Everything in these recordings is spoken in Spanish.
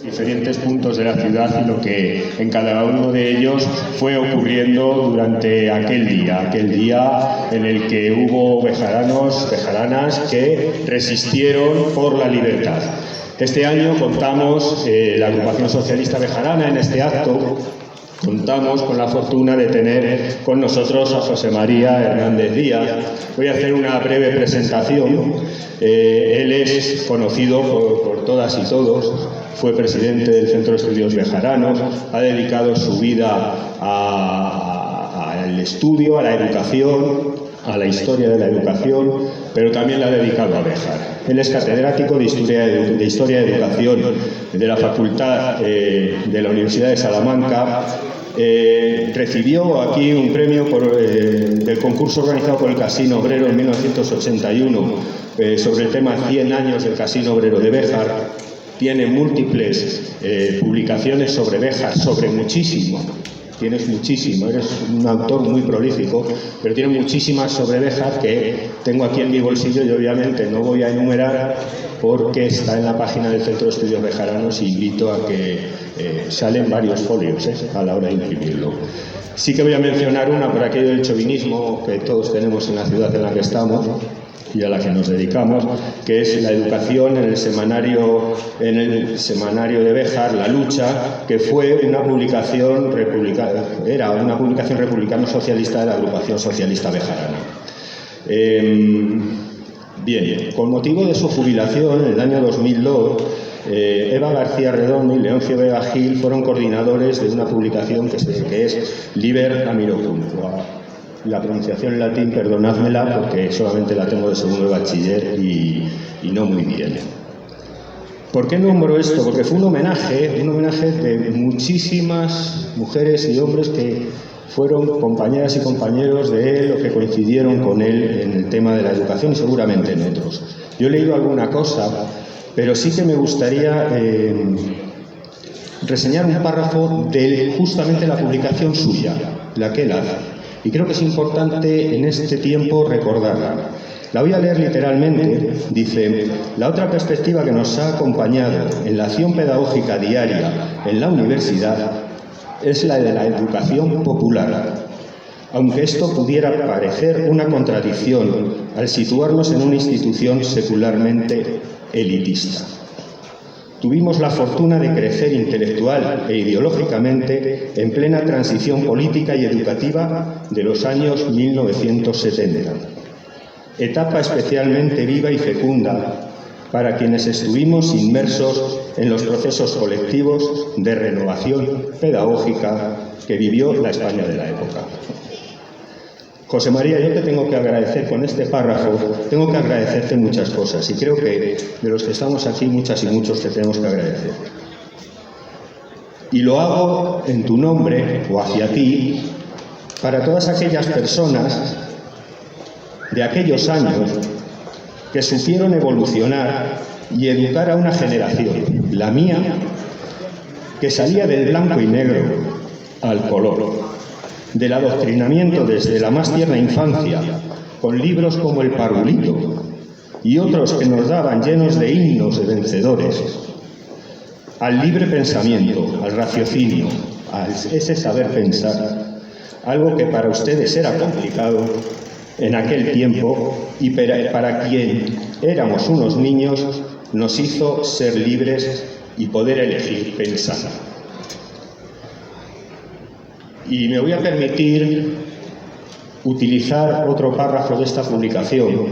Diferentes puntos de la ciudad y lo que en cada uno de ellos fue ocurriendo durante aquel día en el que hubo bejaranos, bejaranas que resistieron por la libertad. Este año contamos, la agrupación socialista bejarana, en este acto, contamos con la fortuna de tener con nosotros a José María Hernández Díaz. Voy a hacer una breve presentación. Él es conocido por todas y todos. Fue presidente del Centro de Estudios Bejaranos, ha dedicado su vida al estudio, a la educación, a la historia de la educación, pero también la ha dedicado a Béjar. Él es catedrático de Historia de Educación de la Facultad de la Universidad de Salamanca. Recibió aquí un premio del concurso organizado por el Casino Obrero en 1981 sobre el tema 100 años del Casino Obrero de Béjar. Tiene múltiples publicaciones sobre Béjar, sobre muchísimo. Tienes muchísimo, eres un autor muy prolífico, pero tiene muchísimas sobre Béjar que tengo aquí en mi bolsillo y obviamente no voy a enumerar porque está en la página del Centro de Estudios Bejaranos y invito a que salen varios folios a la hora de imprimirlo. Sí que voy a mencionar una por aquello del chauvinismo que todos tenemos en la ciudad en la que estamos y a la que nos dedicamos, que es la educación en el semanario de Béjar, La Lucha, que fue una publicación republicana, era una publicación republicano-socialista de la agrupación socialista bejarana. Bien, con motivo de su jubilación en el año 2002, Eva García Redondo y Leoncio Vega Gil fueron coordinadores de una publicación que es Liber Amirocum. La pronunciación en latín, perdonádmela, porque solamente la tengo de segundo de bachiller y no muy bien. ¿Por qué nombro esto? Porque fue un homenaje de muchísimas mujeres y hombres que fueron compañeras y compañeros de él o que coincidieron con él en el tema de la educación y seguramente en otros. Yo he leído alguna cosa, pero sí que me gustaría reseñar un párrafo de justamente la publicación suya, la que él hace. Y creo que es importante en este tiempo recordarla. La voy a leer literalmente. Dice: la otra perspectiva que nos ha acompañado en la acción pedagógica diaria en la universidad es la de la educación popular. Aunque esto pudiera parecer una contradicción al situarnos en una institución secularmente elitista. Tuvimos la fortuna de crecer intelectual e ideológicamente en plena transición política y educativa de los años 1970. Etapa especialmente viva y fecunda para quienes estuvimos inmersos en los procesos colectivos de renovación pedagógica que vivió la España de la época. José María, yo te tengo que agradecer con este párrafo, tengo que agradecerte muchas cosas y creo que de los que estamos aquí muchas y muchos te tenemos que agradecer. Y lo hago en tu nombre o hacia ti para todas aquellas personas de aquellos años que supieron evolucionar y educar a una generación, la mía, que salía del blanco y negro al color, del adoctrinamiento desde la más tierna infancia, con libros como El Parvulito y otros que nos daban llenos de himnos de vencedores, al libre pensamiento, al raciocinio, a ese saber pensar, algo que para ustedes era complicado en aquel tiempo y para quien éramos unos niños nos hizo ser libres y poder elegir pensar. Y me voy a permitir utilizar otro párrafo de esta publicación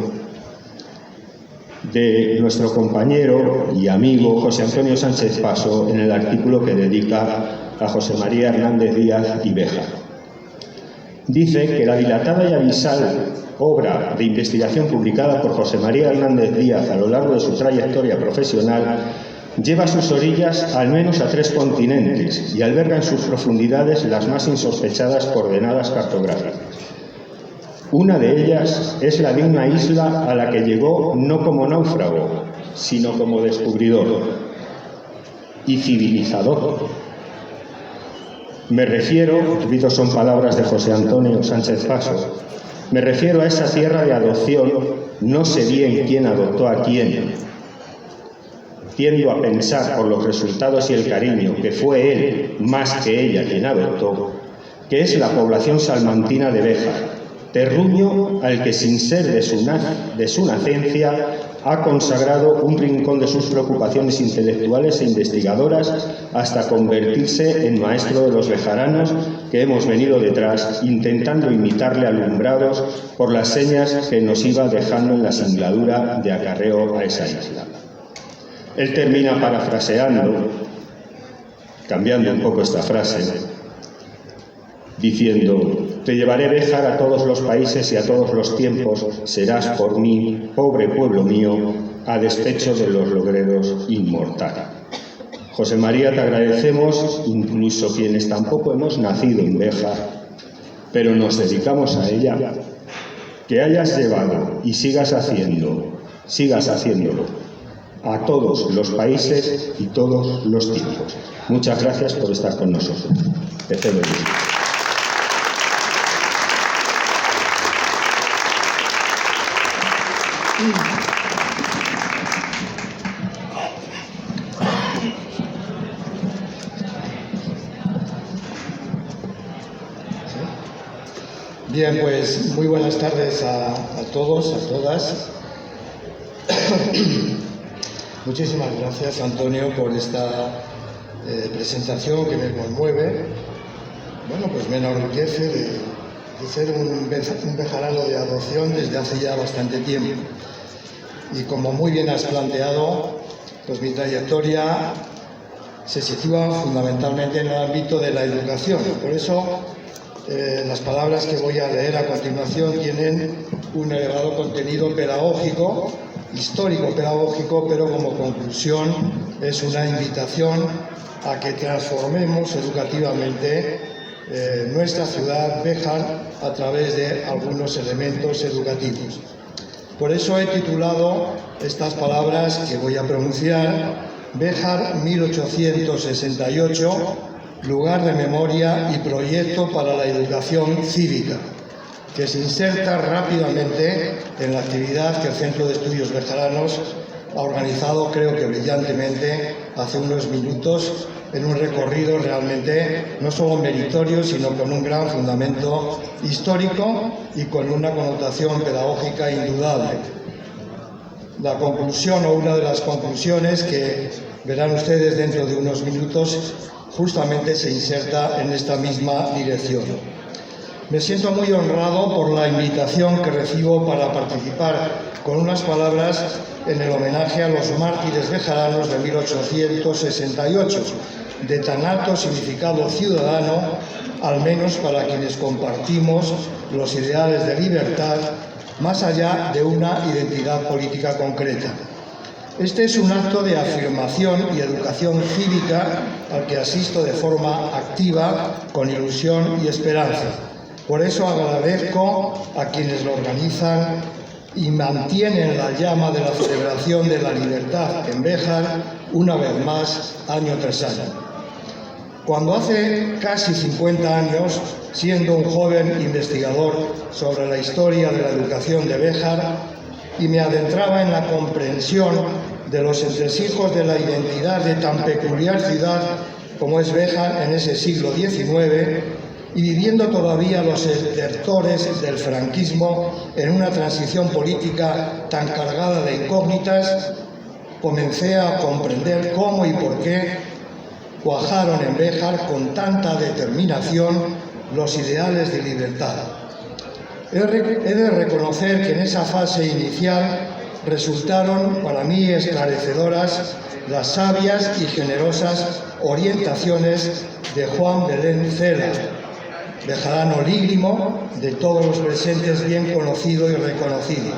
de nuestro compañero y amigo José Antonio Sánchez Paso en el artículo que dedica a José María Hernández Díaz y Béjar. Dice que la dilatada y abisal obra de investigación publicada por José María Hernández Díaz a lo largo de su trayectoria profesional lleva a sus orillas al menos a 3 continentes y alberga en sus profundidades las más insospechadas coordenadas cartográficas. Una de ellas es la de una isla a la que llegó no como náufrago, sino como descubridor y civilizador. Me refiero, repito, son palabras de José Antonio Sánchez Paso, me refiero a esa tierra de adopción, no sé bien quién adoptó a quién, tiendo a pensar por los resultados y el cariño que fue él, más que ella, quien adoptó, que es la población salmantina de Béjar, terruño al que, sin ser de su nacencia, ha consagrado un rincón de sus preocupaciones intelectuales e investigadoras hasta convertirse en maestro de los bejaranos que hemos venido detrás, intentando imitarle alumbrados por las señas que nos iba dejando en la singladura de acarreo a esa isla. Él termina parafraseando, cambiando un poco esta frase, diciendo: «Te llevaré, Béjar, a todos los países y a todos los tiempos, serás por mí, pobre pueblo mío, a despecho de los logreros inmortal». José María, te agradecemos, incluso quienes tampoco hemos nacido en Béjar, pero nos dedicamos a ella, que hayas llevado y sigas haciéndolo a todos los países y todos los tiempos. Muchas gracias por estar con nosotros. Te felicito. Bien, pues muy buenas tardes a todos, a todas. Muchísimas gracias, Antonio, por esta presentación que me conmueve. Bueno, pues me enorgullece de ser un bejarano de adopción desde hace ya bastante tiempo. Y como muy bien has planteado, pues mi trayectoria se sitúa fundamentalmente en el ámbito de la educación. Por eso las palabras que voy a leer a continuación tienen un elevado contenido pedagógico, histórico-pedagógico, pero como conclusión es una invitación a que transformemos educativamente nuestra ciudad, Béjar, a través de algunos elementos educativos. Por eso he titulado estas palabras que voy a pronunciar: Béjar 1868, lugar de memoria y proyecto para la educación cívica, que se inserta rápidamente en la actividad que el Centro de Estudios Bejaranos ha organizado, creo que brillantemente, hace unos minutos, en un recorrido realmente no solo meritorio, sino con un gran fundamento histórico y con una connotación pedagógica indudable. La conclusión, o una de las conclusiones que verán ustedes dentro de unos minutos, justamente se inserta en esta misma dirección. Me siento muy honrado por la invitación que recibo para participar con unas palabras en el homenaje a los mártires bejaranos de 1868, de tan alto significado ciudadano, al menos para quienes compartimos los ideales de libertad, más allá de una identidad política concreta. Este es un acto de afirmación y educación cívica al que asisto de forma activa, con ilusión y esperanza. Por eso agradezco a quienes lo organizan y mantienen la llama de la celebración de la libertad en Béjar, una vez más, año tras año. Cuando hace casi 50 años, siendo un joven investigador sobre la historia de la educación de Béjar, y me adentraba en la comprensión de los entresijos de la identidad de tan peculiar ciudad como es Béjar en ese siglo XIX, y viviendo todavía los estertores del franquismo en una transición política tan cargada de incógnitas, comencé a comprender cómo y por qué cuajaron en Béjar con tanta determinación los ideales de libertad. He de reconocer que en esa fase inicial resultaron para mí esclarecedoras las sabias y generosas orientaciones de Juan Belén Cela, bejarano lígrimo, de todos los presentes bien conocido y reconocido.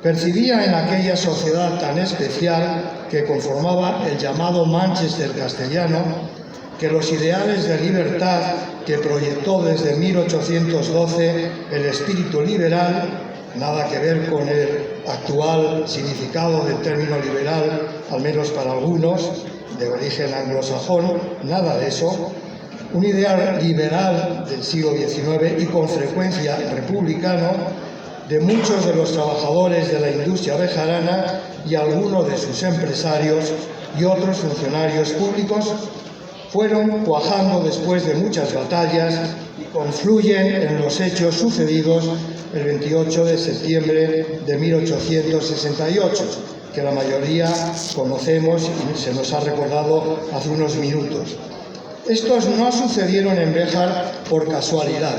Percibía en aquella sociedad tan especial que conformaba el llamado Manchester castellano que los ideales de libertad que proyectó desde 1812 el espíritu liberal, nada que ver con el actual significado del término liberal, al menos para algunos, de origen anglosajón, nada de eso. Un ideal liberal del siglo XIX y con frecuencia republicano de muchos de los trabajadores de la industria bejarana y algunos de sus empresarios y otros funcionarios públicos fueron cuajando después de muchas batallas y confluyen en los hechos sucedidos el 28 de septiembre de 1868, que la mayoría conocemos y se nos ha recordado hace unos minutos. Estos no sucedieron en Béjar por casualidad,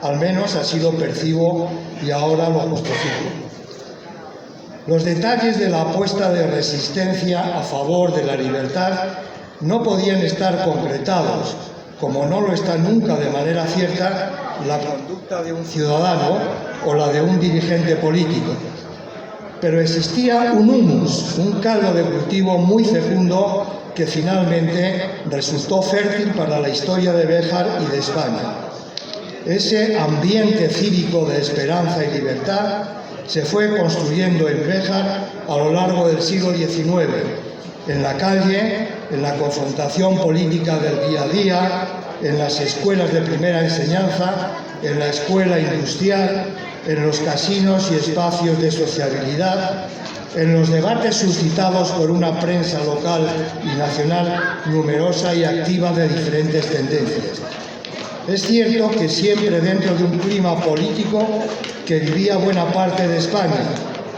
al menos así lo percibo y ahora lo justifico. Los detalles de la apuesta de resistencia a favor de la libertad no podían estar concretados, como no lo está nunca de manera cierta la conducta de un ciudadano o la de un dirigente político. Pero existía un humus, un caldo de cultivo muy fecundo que finalmente resultó fértil para la historia de Béjar y de España. Ese ambiente cívico de esperanza y libertad se fue construyendo en Béjar a lo largo del siglo XIX, en la calle, en la confrontación política del día a día, en las escuelas de primera enseñanza, en la escuela industrial, en los casinos y espacios de sociabilidad, en los debates suscitados por una prensa local y nacional numerosa y activa de diferentes tendencias. Es cierto que siempre dentro de un clima político que vivía buena parte de España,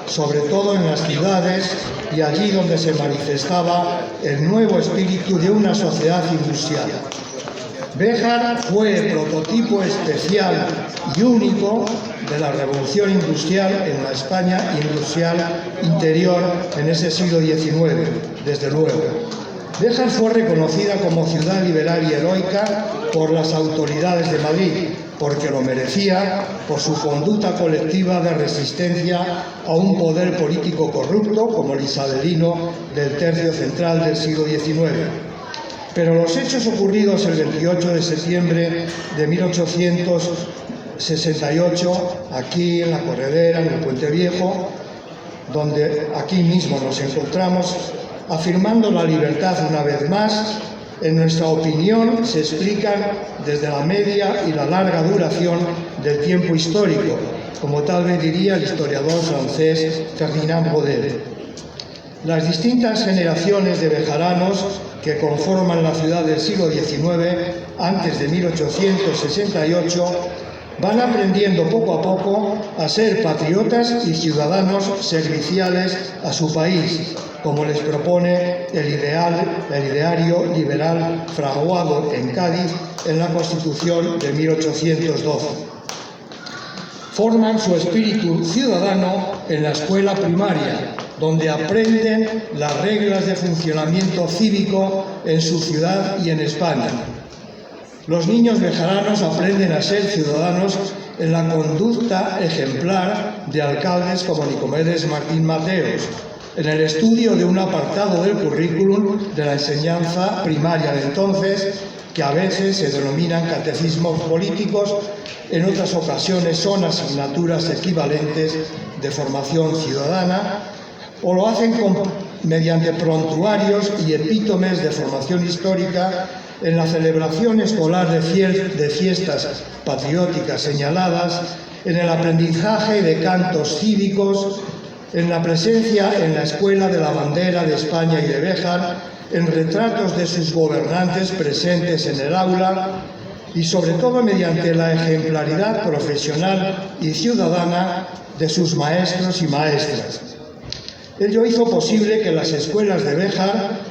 sobre todo en las ciudades y allí donde se manifestaba el nuevo espíritu de una sociedad industrial. Béjar fue el prototipo especial y único de la revolución industrial en la España industrial interior en ese siglo XIX, desde luego. Béjar fue reconocida como ciudad liberal y heroica por las autoridades de Madrid, porque lo merecía por su conducta colectiva de resistencia a un poder político corrupto como el isabelino del tercio central del siglo XIX. Pero los hechos ocurridos el 28 de septiembre de 1868, aquí en la Corredera, en el Puente Viejo, donde aquí mismo nos encontramos, afirmando la libertad una vez más, en nuestra opinión se explican desde la media y la larga duración del tiempo histórico, como tal vez diría el historiador francés Ferdinand Brodel. Las distintas generaciones de bejaranos que conforman la ciudad del siglo XIX, antes de 1868, van aprendiendo poco a poco a ser patriotas y ciudadanos serviciales a su país, como les propone el ideario liberal fraguado en Cádiz en la Constitución de 1812. Forman su espíritu ciudadano en la escuela primaria, donde aprenden las reglas de funcionamiento cívico en su ciudad y en España. Los niños bejaranos aprenden a ser ciudadanos en la conducta ejemplar de alcaldes como Nicomedes Martín Mateos, en el estudio de un apartado del currículum de la enseñanza primaria de entonces, que a veces se denominan catecismos políticos, en otras ocasiones son asignaturas equivalentes de formación ciudadana, o lo hacen mediante prontuarios y epítomes de formación histórica en la celebración escolar de fiestas patrióticas señaladas, en el aprendizaje de cantos cívicos, en la presencia en la escuela de la bandera de España y de Béjar, en retratos de sus gobernantes presentes en el aula y sobre todo mediante la ejemplaridad profesional y ciudadana de sus maestros y maestras. Ello hizo posible que las escuelas de Béjar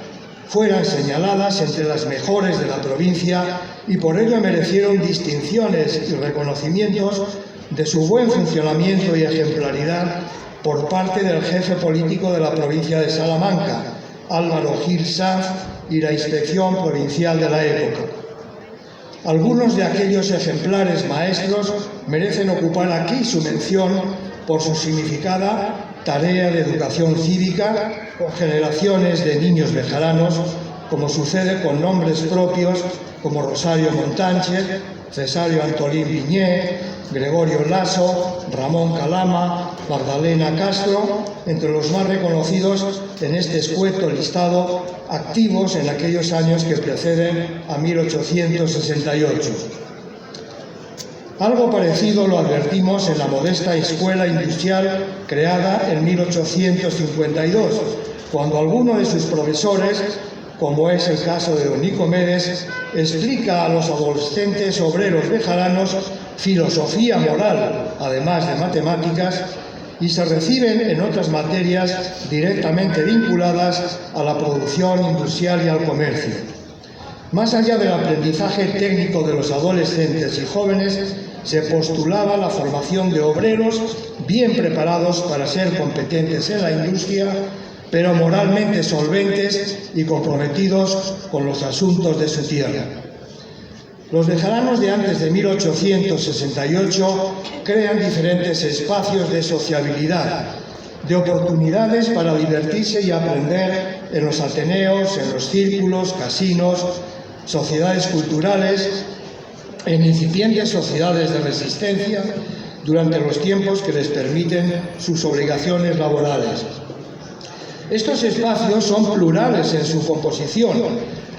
fueran señaladas entre las mejores de la provincia y por ello merecieron distinciones y reconocimientos de su buen funcionamiento y ejemplaridad por parte del jefe político de la provincia de Salamanca, Álvaro Gil Sanz, y la Inspección Provincial de la época. Algunos de aquellos ejemplares maestros merecen ocupar aquí su mención por su significada tarea de educación cívica con generaciones de niños bejaranos, como sucede con nombres propios como Rosario Montánchez, Cesario Antolín Viñé, Gregorio Lasso, Ramón Calama, Magdalena Castro, entre los más reconocidos en este escueto listado, activos en aquellos años que preceden a 1868. Algo parecido lo advertimos en la modesta escuela industrial creada en 1852, cuando alguno de sus profesores, como es el caso de don Nicomedes, explica a los adolescentes obreros bejaranos filosofía moral, además de matemáticas, y se reciben en otras materias directamente vinculadas a la producción industrial y al comercio. Más allá del aprendizaje técnico de los adolescentes y jóvenes, se postulaba la formación de obreros bien preparados para ser competentes en la industria, pero moralmente solventes y comprometidos con los asuntos de su tierra. Los bejaranos de antes de 1868 crean diferentes espacios de sociabilidad, de oportunidades para divertirse y aprender en los ateneos, en los círculos, casinos, sociedades culturales, en incipientes sociedades de resistencia durante los tiempos que les permiten sus obligaciones laborales. Estos espacios son plurales en su composición,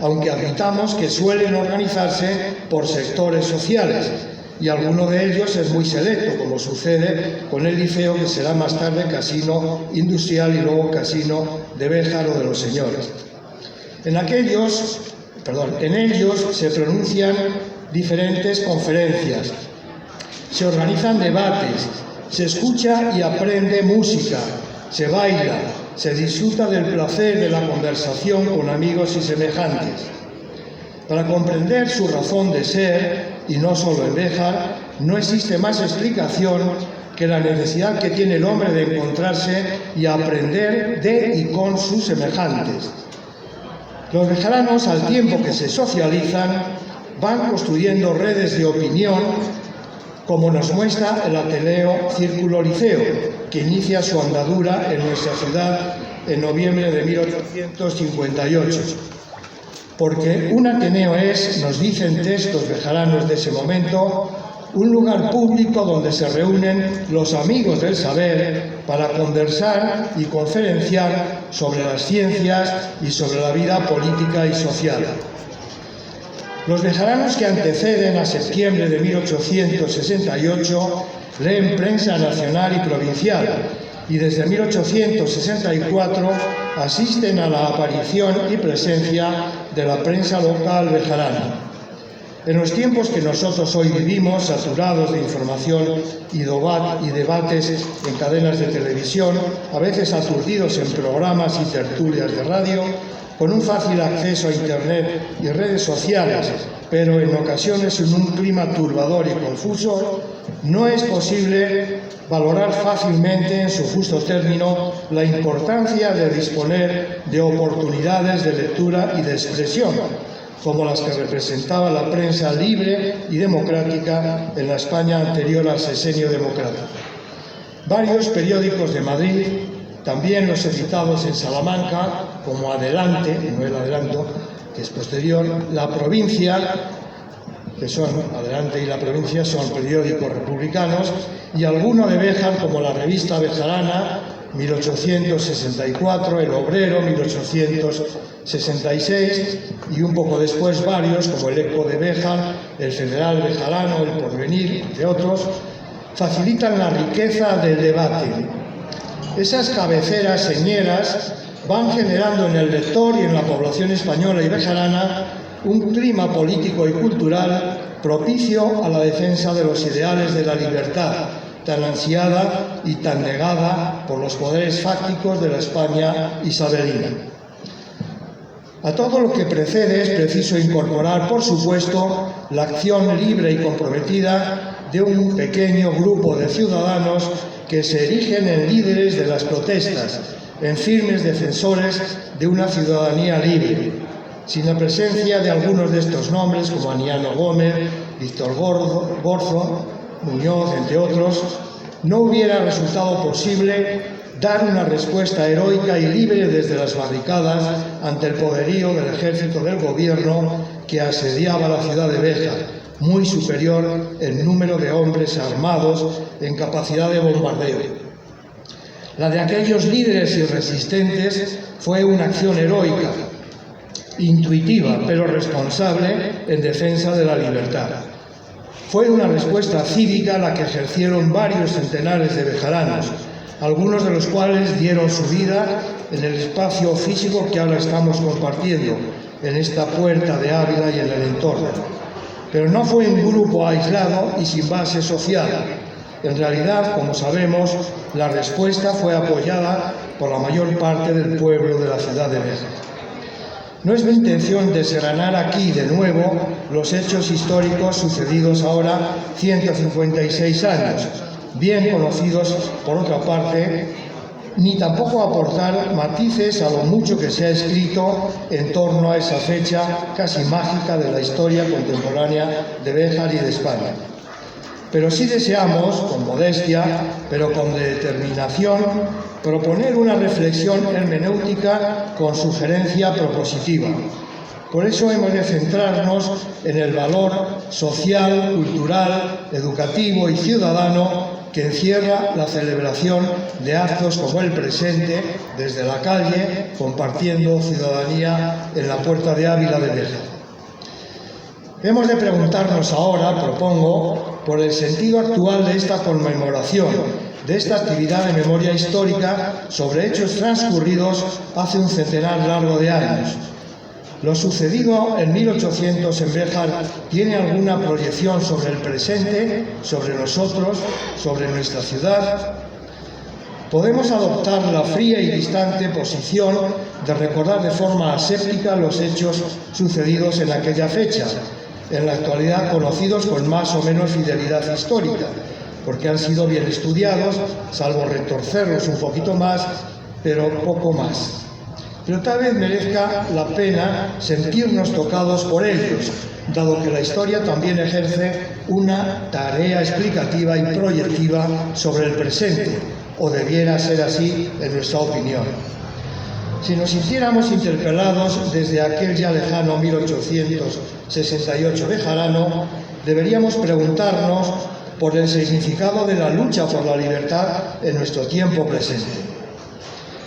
aunque admitamos que suelen organizarse por sectores sociales, y alguno de ellos es muy selecto, como sucede con el Liceo, que será más tarde casino industrial y luego casino de Béjar o de los Señores. En ellos se pronuncian diferentes conferencias, se organizan debates, se escucha y aprende música, se baila, se disfruta del placer de la conversación con amigos y semejantes. Para comprender su razón de ser, y no solo en Béjar, no existe más explicación que la necesidad que tiene el hombre de encontrarse y aprender de y con sus semejantes. Los bejaranos, al tiempo que se socializan, van construyendo redes de opinión, como nos muestra el Ateneo Círculo Liceo, que inicia su andadura en nuestra ciudad en noviembre de 1858. Porque un Ateneo es, nos dicen textos bejaranos de ese momento, un lugar público donde se reúnen los amigos del saber para conversar y conferenciar sobre las ciencias y sobre la vida política y social. Los bejaranos que anteceden a septiembre de 1868 leen prensa nacional y provincial y desde 1864 asisten a la aparición y presencia de la prensa local bejarana. En los tiempos que nosotros hoy vivimos, saturados de información y debates en cadenas de televisión, a veces aturdidos en programas y tertulias de radio, con un fácil acceso a Internet y redes sociales, pero en ocasiones en un clima turbador y confuso, no es posible valorar fácilmente en su justo término la importancia de disponer de oportunidades de lectura y de expresión, como las que representaba la prensa libre y democrática en la España anterior al sexenio democrático. Varios periódicos de Madrid, también los editados en Salamanca, como Adelante, no el Adelanto, que es posterior, La Provincia, que son Adelante y La Provincia, son periódicos republicanos, y alguno de Béjar, como la Revista Bejarana, 1864, El Obrero, 1866, y un poco después varios, como El Eco de Béjar, El Federal Bejarano, El Porvenir, entre otros, facilitan la riqueza del debate. Esas cabeceras señeras van generando en el lector y en la población española y bejarana un clima político y cultural propicio a la defensa de los ideales de la libertad, tan ansiada y tan negada por los poderes fácticos de la España isabelina. A todo lo que precede es preciso incorporar, por supuesto, la acción libre y comprometida de un pequeño grupo de ciudadanos que se erigen en líderes de las protestas, en firmes defensores de una ciudadanía libre. Sin la presencia de algunos de estos nombres, como Aniano Gómez, Víctor Gorzo, Muñoz, entre otros, no hubiera resultado posible dar una respuesta heroica y libre desde las barricadas ante el poderío del ejército del gobierno que asediaba la ciudad de Béjar, muy superior en número de hombres armados en capacidad de bombardeo. La de aquellos líderes y resistentes fue una acción heroica, intuitiva pero responsable en defensa de la libertad. Fue una respuesta cívica la que ejercieron varios centenares de bejaranos, algunos de los cuales dieron su vida en el espacio físico que ahora estamos compartiendo, en esta Puerta de Ávila y en el entorno. Pero no fue un grupo aislado y sin base social. En realidad, como sabemos, la respuesta fue apoyada por la mayor parte del pueblo de la ciudad de Béjar. No es mi intención desgranar aquí de nuevo los hechos históricos sucedidos ahora 156 años, bien conocidos por otra parte, ni tampoco aportar matices a lo mucho que se ha escrito en torno a esa fecha casi mágica de la historia contemporánea de Béjar y de España. Pero sí deseamos, con modestia, pero con determinación, proponer una reflexión hermenéutica con sugerencia propositiva. Por eso hemos de centrarnos en el valor social, cultural, educativo y ciudadano que encierra la celebración de actos como el presente, desde la calle, compartiendo ciudadanía en la Puerta de Ávila de Béjar. Hemos de preguntarnos ahora, propongo, por el sentido actual de esta conmemoración, de esta actividad de memoria histórica sobre hechos transcurridos hace un centenar largo de años. Lo sucedido en 1800 en Béjar tiene alguna proyección sobre el presente, sobre nosotros, sobre nuestra ciudad. Podemos adoptar la fría y distante posición de recordar de forma aséptica los hechos sucedidos en aquella fecha, en la actualidad conocidos con más o menos fidelidad histórica, porque han sido bien estudiados, salvo retorcerlos un poquito más, pero poco más. Pero tal vez merezca la pena sentirnos tocados por ellos, dado que la historia también ejerce una tarea explicativa y proyectiva sobre el presente, o debiera ser así en nuestra opinión. Si nos sintiéramos interpelados desde aquel ya lejano 1868 bejarano, deberíamos preguntarnos por el significado de la lucha por la libertad en nuestro tiempo presente.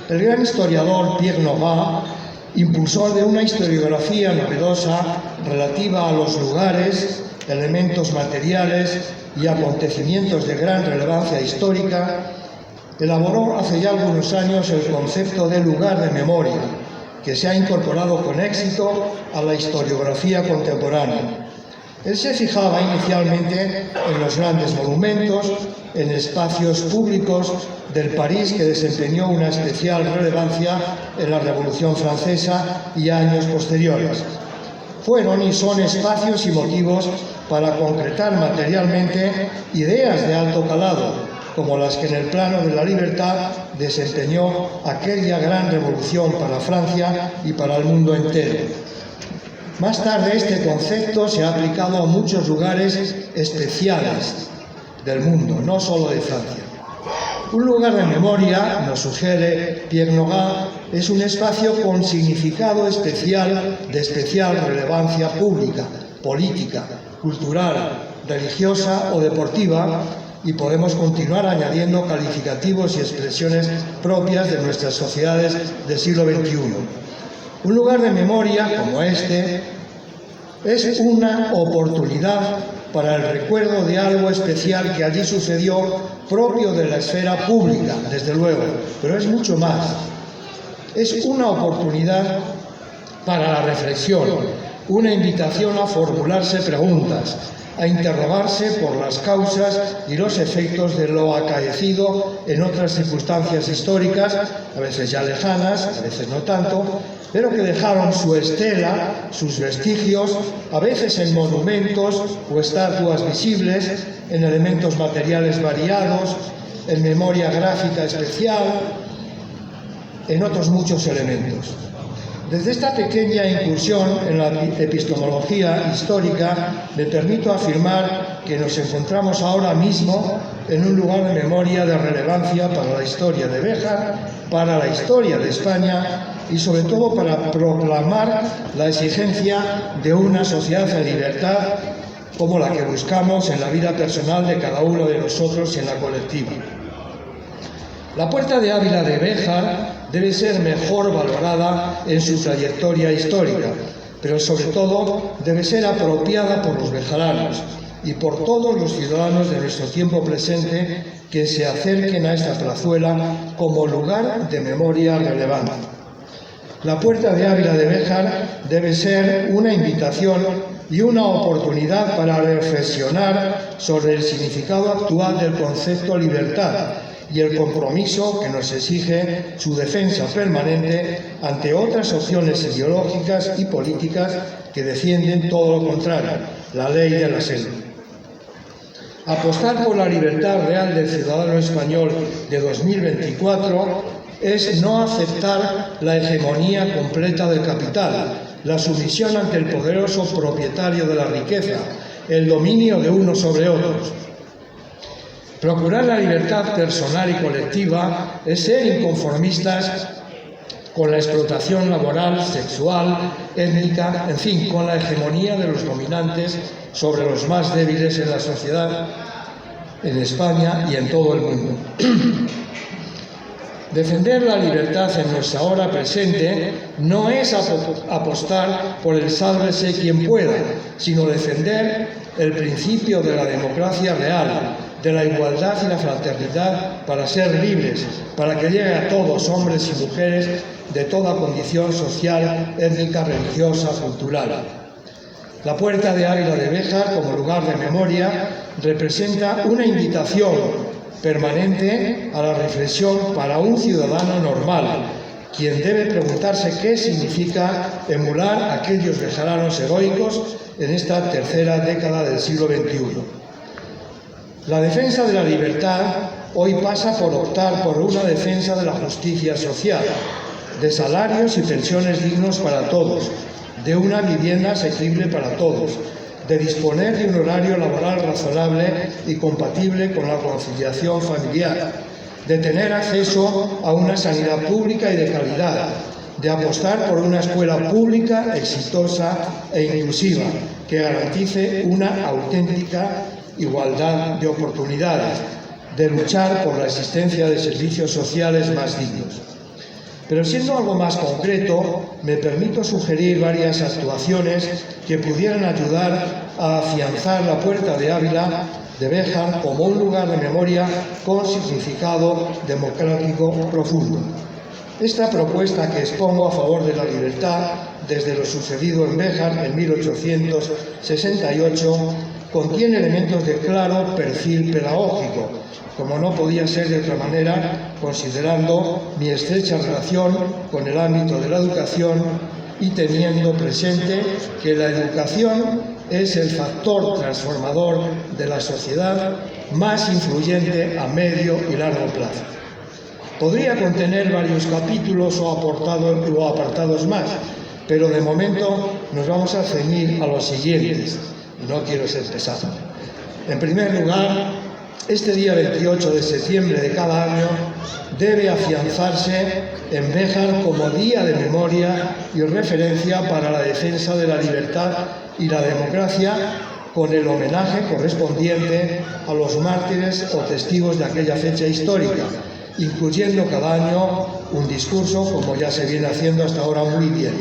El gran historiador Pierre Nogent, impulsor de una historiografía novedosa relativa a los lugares, elementos materiales y acontecimientos de gran relevancia histórica, elaboró hace ya algunos años el concepto de lugar de memoria, que se ha incorporado con éxito a la historiografía contemporánea. Él se fijaba inicialmente en los grandes monumentos, en espacios públicos del París que desempeñó una especial relevancia en la Revolución Francesa y años posteriores. Fueron y son espacios y motivos para concretar materialmente ideas de alto calado, como las que en el plano de la libertad desempeñó aquella gran revolución para Francia y para el mundo entero. Más tarde este concepto se ha aplicado a muchos lugares especiales del mundo, no solo de Francia. Un lugar de memoria, nos sugiere Pierre Nogent, es un espacio con significado especial, de especial relevancia pública, política, cultural, religiosa o deportiva, y podemos continuar añadiendo calificativos y expresiones propias de nuestras sociedades del siglo XXI. Un lugar de memoria como este es una oportunidad para el recuerdo de algo especial que allí sucedió, propio de la esfera pública, desde luego, pero es mucho más. Es una oportunidad para la reflexión, una invitación a formularse preguntas, a interrogarse por las causas y los efectos de lo acaecido en otras circunstancias históricas, a veces ya lejanas, a veces no tanto, pero que dejaron su estela, sus vestigios, a veces en monumentos o estatuas visibles, en elementos materiales variados, en memoria gráfica especial, en otros muchos elementos. Desde esta pequeña incursión en la epistemología histórica, me permito afirmar que nos encontramos ahora mismo en un lugar de memoria de relevancia para la historia de Béjar, para la historia de España y sobre todo para proclamar la exigencia de una sociedad en libertad como la que buscamos en la vida personal de cada uno de nosotros y en la colectiva. La Puerta de Ávila de Béjar debe ser mejor valorada en su trayectoria histórica, pero sobre todo debe ser apropiada por los bejaranos y por todos los ciudadanos de nuestro tiempo presente que se acerquen a esta plazuela como lugar de memoria relevante. La Puerta de Ávila de Béjar debe ser una invitación y una oportunidad para reflexionar sobre el significado actual del concepto libertad y el compromiso que nos exige su defensa permanente ante otras opciones ideológicas y políticas que defienden todo lo contrario, la ley de la selva. Apostar por la libertad real del ciudadano español de 2024 es no aceptar la hegemonía completa del capital, la sumisión ante el poderoso propietario de la riqueza, el dominio de unos sobre otros. Procurar la libertad personal y colectiva es ser inconformistas con la explotación laboral, sexual, étnica, en fin, con la hegemonía de los dominantes sobre los más débiles en la sociedad, en España y en todo el mundo. Defender la libertad en nuestra hora presente no es apostar por el sálvese quien pueda, sino defender el principio de la democracia real, de la igualdad y la fraternidad para ser libres, para que llegue a todos, hombres y mujeres, de toda condición social, étnica, religiosa, cultural. La Puerta de Ávila de Béjar, como lugar de memoria, representa una invitación permanente a la reflexión para un ciudadano normal, quien debe preguntarse qué significa emular a aquellos bejaranos heroicos en esta tercera década del siglo XXI. La defensa de la libertad hoy pasa por optar por una defensa de la justicia social, de salarios y pensiones dignos para todos, de una vivienda asequible para todos, de disponer de un horario laboral razonable y compatible con la conciliación familiar, de tener acceso a una sanidad pública y de calidad, de apostar por una escuela pública exitosa e inclusiva que garantice una auténtica igualdad de oportunidades, de luchar por la existencia de servicios sociales más dignos. Pero siendo algo más concreto, me permito sugerir varias actuaciones que pudieran ayudar a afianzar la Puerta de Ávila de Béjar como un lugar de memoria con significado democrático profundo. Esta propuesta que expongo a favor de la libertad, desde lo sucedido en Béjar en 1868, contiene elementos de claro perfil pedagógico, como no podía ser de otra manera, considerando mi estrecha relación con el ámbito de la educación y teniendo presente que la educación es el factor transformador de la sociedad más influyente a medio y largo plazo. Podría contener varios capítulos o apartados más, pero de momento nos vamos a ceñir a los siguientes, y no quiero ser pesado. En primer lugar, este día 28 de septiembre de cada año debe afianzarse en Béjar como día de memoria y referencia para la defensa de la libertad y la democracia, con el homenaje correspondiente a los mártires o testigos de aquella fecha histórica, incluyendo cada año un discurso, como ya se viene haciendo hasta ahora muy bien.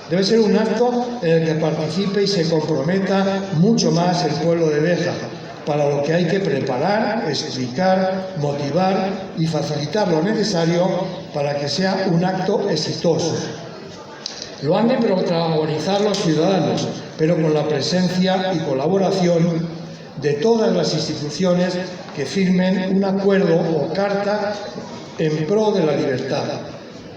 Debe ser un acto en el que participe y se comprometa mucho más el pueblo de Béjar, para lo que hay que preparar, explicar, motivar y facilitar lo necesario para que sea un acto exitoso. Lo han de protagonizar los ciudadanos, pero con la presencia y colaboración de todas las instituciones que firmen un acuerdo o carta en pro de la libertad.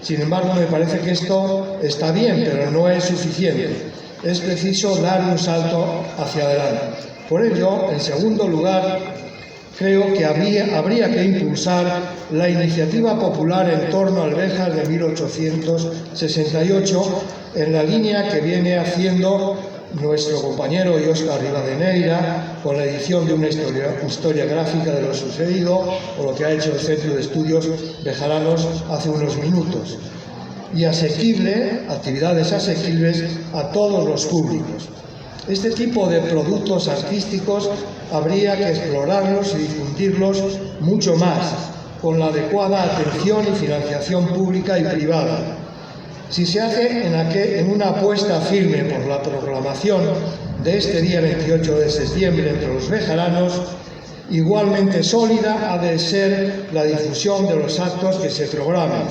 Sin embargo, me parece que esto está bien, pero no es suficiente. Es preciso dar un salto hacia adelante. Por ello, en segundo lugar, creo que habría que impulsar la iniciativa popular en torno al Béjar de 1868, en la línea que viene haciendo nuestro compañero Óscar Rivadeneira con la edición de una historia gráfica de lo sucedido, o lo que ha hecho el Centro de Estudios Bejaranos hace unos minutos, y actividades asequibles a todos los públicos. Este tipo de productos artísticos habría que explorarlos y difundirlos mucho más, con la adecuada atención y financiación pública y privada. Si se hace en una apuesta firme por la proclamación de este día 28 de septiembre entre los bejaranos, igualmente sólida ha de ser la difusión de los actos que se programan,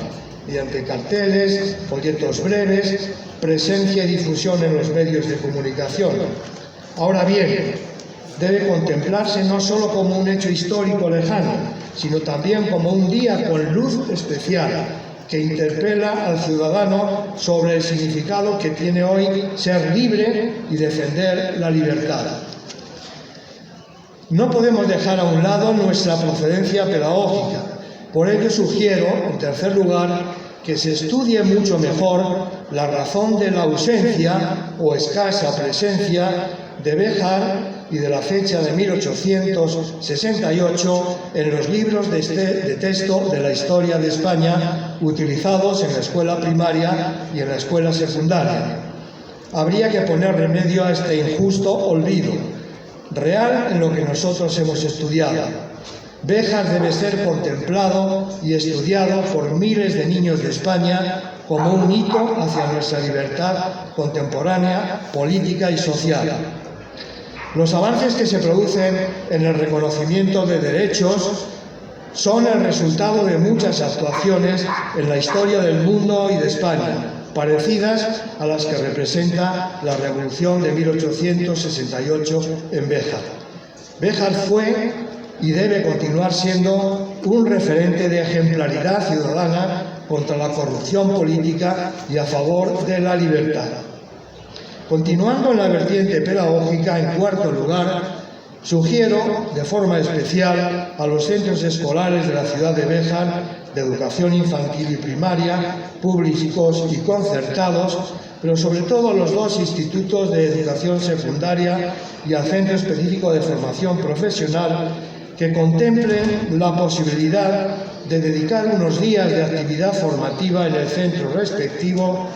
mediante carteles, folletos breves, presencia y difusión en los medios de comunicación. Ahora bien, debe contemplarse no solo como un hecho histórico lejano, sino también como un día con luz especial, que interpela al ciudadano sobre el significado que tiene hoy ser libre y defender la libertad. No podemos dejar a un lado nuestra procedencia pedagógica. Por ello sugiero, en tercer lugar, que se estudie mucho mejor la razón de la ausencia o escasa presencia de Béjar y de la fecha de 1868 en los libros de texto de la historia de España utilizados en la escuela primaria y en la escuela secundaria. Habría que poner remedio a este injusto olvido, real en lo que nosotros hemos estudiado. Béjar debe ser contemplado y estudiado por miles de niños de España como un hito hacia nuestra libertad contemporánea, política y social. Los avances que se producen en el reconocimiento de derechos son el resultado de muchas actuaciones en la historia del mundo y de España, parecidas a las que representa la Revolución de 1868 en Béjar. Béjar fue y debe continuar siendo un referente de ejemplaridad ciudadana contra la corrupción política y a favor de la libertad. Continuando en la vertiente pedagógica, en cuarto lugar, sugiero de forma especial a los centros escolares de la ciudad de Béjar, de educación infantil y primaria, públicos y concertados, pero sobre todo los dos institutos de educación secundaria y al Centro Específico de Formación Profesional, que contemplen la posibilidad de dedicar unos días de actividad formativa en el centro respectivo,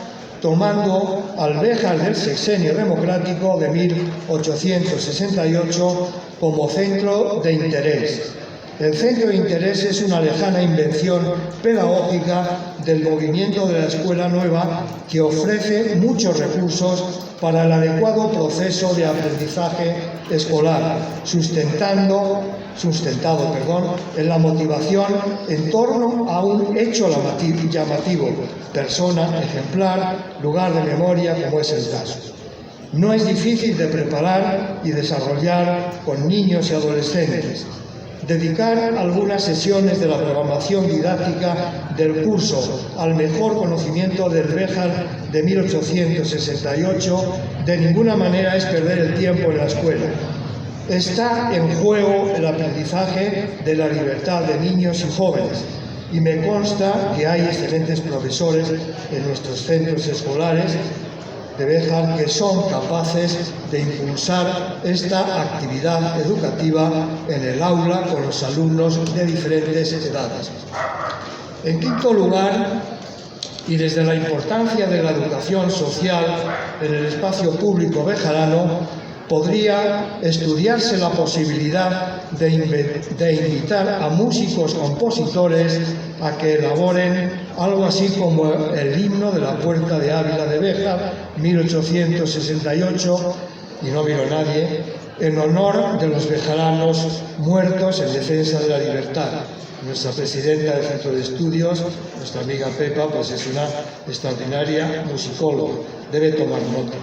tomando al Béjar del sexenio democrático de 1868 como centro de interés. El centro de interés es una lejana invención pedagógica del movimiento de la Escuela Nueva que ofrece muchos recursos para el adecuado proceso de aprendizaje escolar, sustentado en la motivación en torno a un hecho llamativo, persona ejemplar, lugar de memoria, como es el caso. No es difícil de preparar y desarrollar con niños y adolescentes. Dedicar algunas sesiones de la programación didáctica del curso al mejor conocimiento del Béjar de 1868 de ninguna manera es perder el tiempo en la escuela. Está en juego el aprendizaje de la libertad de niños y jóvenes, y me consta que hay excelentes profesores en nuestros centros escolares de Béjar que son capaces de impulsar esta actividad educativa en el aula con los alumnos de diferentes edades. En quinto lugar, y desde la importancia de la educación social en el espacio público bejarano, podría estudiarse la posibilidad de invitar a músicos compositores a que elaboren algo así como el himno de la Puerta de Ávila de Béjar, 1868, y no miro a nadie, en honor de los bejaranos muertos en defensa de la libertad. Nuestra presidenta del Centro de Estudios, nuestra amiga Pepa, pues es una extraordinaria musicóloga, debe tomar nota.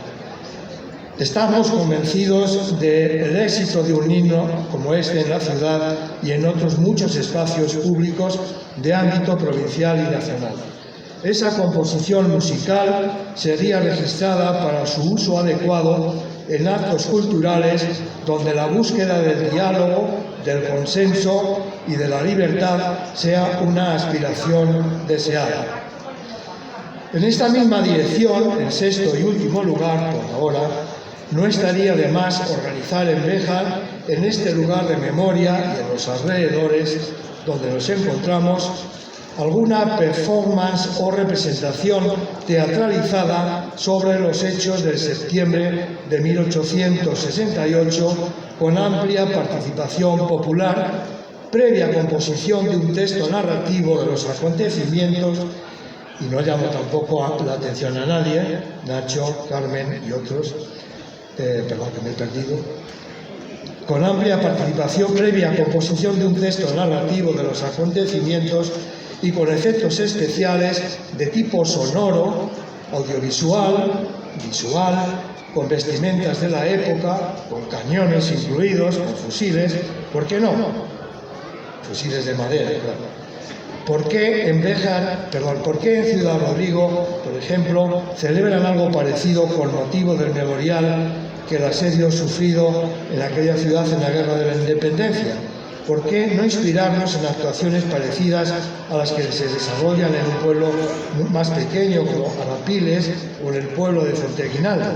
Estamos convencidos del éxito de un himno como este en la ciudad y en otros muchos espacios públicos de ámbito provincial y nacional. Esa composición musical sería registrada para su uso adecuado en actos culturales donde la búsqueda del diálogo, del consenso y de la libertad sea una aspiración deseada. En esta misma dirección, en sexto y último lugar, por ahora, no estaría de más organizar en Béjar, en este lugar de memoria y en los alrededores donde nos encontramos, alguna performance o representación teatralizada sobre los hechos del septiembre de 1868 con amplia participación popular, previa composición de un texto narrativo de los acontecimientos, y no llamo tampoco la atención a nadie, Nacho, Carmen y otros, con amplia participación previa, composición de un texto narrativo de los acontecimientos y con efectos especiales de tipo sonoro, audiovisual, visual, con vestimentas de la época, con cañones incluidos, con fusiles, ¿por qué no? Fusiles de madera, claro. ¿Por qué en Ciudad Rodrigo, por ejemplo, celebran algo parecido con motivo del memorial que el asedio sufrido en aquella ciudad en la Guerra de la Independencia? ¿Por qué no inspirarnos en actuaciones parecidas a las que se desarrollan en un pueblo más pequeño como Arapiles o en el pueblo de Fuenteguinaldo?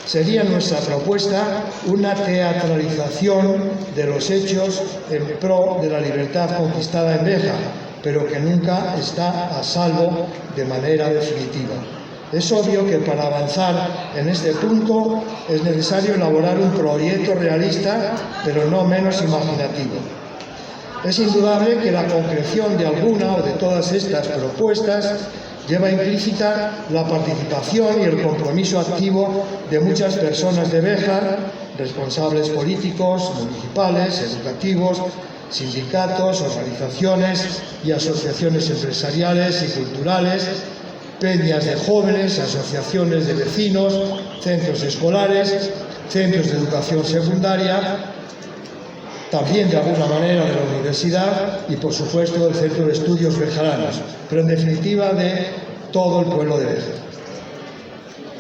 Sería nuestra propuesta una teatralización de los hechos en pro de la libertad conquistada en Béjar, pero que nunca está a salvo de manera definitiva. Es obvio que para avanzar en este punto es necesario elaborar un proyecto realista, pero no menos imaginativo. Es indudable que la concreción de alguna o de todas estas propuestas lleva implícita la participación y el compromiso activo de muchas personas de Béjar, responsables políticos, municipales, educativos, sindicatos, organizaciones y asociaciones empresariales y culturales, peñas de jóvenes, asociaciones de vecinos, centros escolares, centros de educación secundaria, también de alguna manera de la universidad y por supuesto del Centro de Estudios Bejaranos, pero en definitiva de todo el pueblo de Béjar.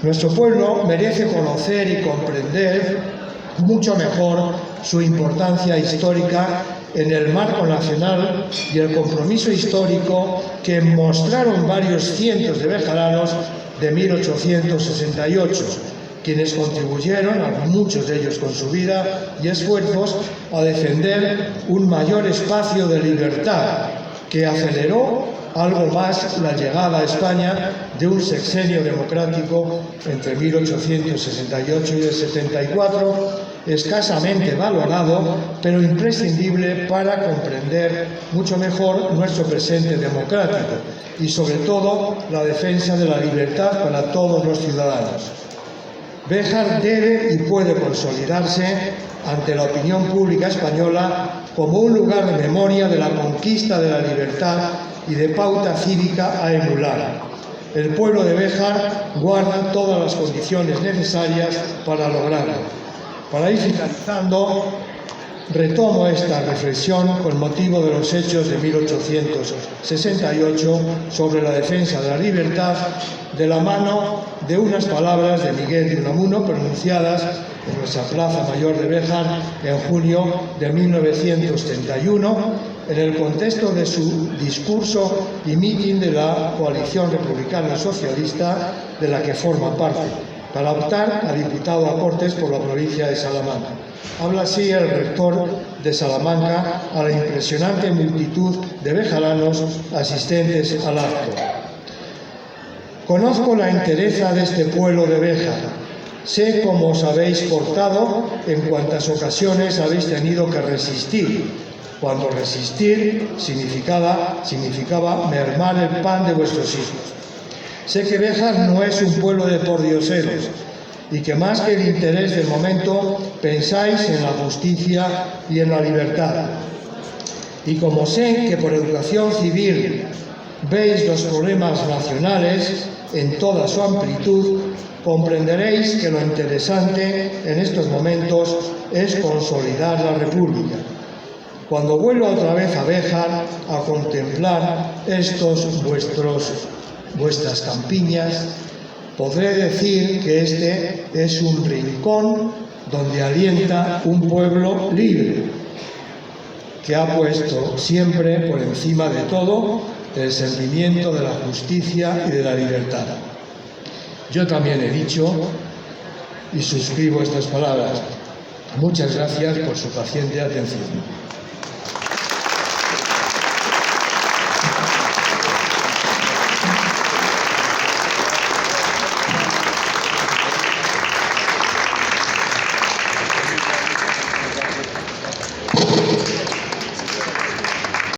Nuestro pueblo merece conocer y comprender mucho mejor su importancia histórica en el marco nacional y el compromiso histórico que mostraron varios cientos de bejaranos de 1868, quienes contribuyeron, muchos de ellos con su vida y esfuerzos, a defender un mayor espacio de libertad que aceleró algo más la llegada a España de un sexenio democrático entre 1868 y el 74, escasamente valorado, pero imprescindible para comprender mucho mejor nuestro presente democrático y sobre todo la defensa de la libertad para todos los ciudadanos. Béjar debe y puede consolidarse ante la opinión pública española como un lugar de memoria de la conquista de la libertad y de pauta cívica a emular. El pueblo de Béjar guarda todas las condiciones necesarias para lograrlo. Para ir finalizando, retomo esta reflexión con motivo de los hechos de 1868 sobre la defensa de la libertad de la mano de unas palabras de Miguel de Unamuno pronunciadas en nuestra Plaza Mayor de Béjar en junio de 1931 en el contexto de su discurso y mitin de la coalición republicana socialista de la que forma parte, para optar a diputado a Cortes por la provincia de Salamanca. Habla así el rector de Salamanca a la impresionante multitud de bejaranos asistentes al acto. Conozco la entereza de este pueblo de Béjar. Sé cómo os habéis portado en cuantas ocasiones habéis tenido que resistir, cuando resistir significaba mermar el pan de vuestros hijos. Sé que Béjar no es un pueblo de pordioseros y que más que el interés del momento pensáis en la justicia y en la libertad. Y como sé que por educación civil veis los problemas nacionales en toda su amplitud, comprenderéis que lo interesante en estos momentos es consolidar la República. Cuando vuelva otra vez a Béjar a contemplar vuestras campiñas, podré decir que este es un rincón donde alienta un pueblo libre, que ha puesto siempre por encima de todo el sentimiento de la justicia y de la libertad. Yo también he dicho y suscribo estas palabras. Muchas gracias por su paciente atención.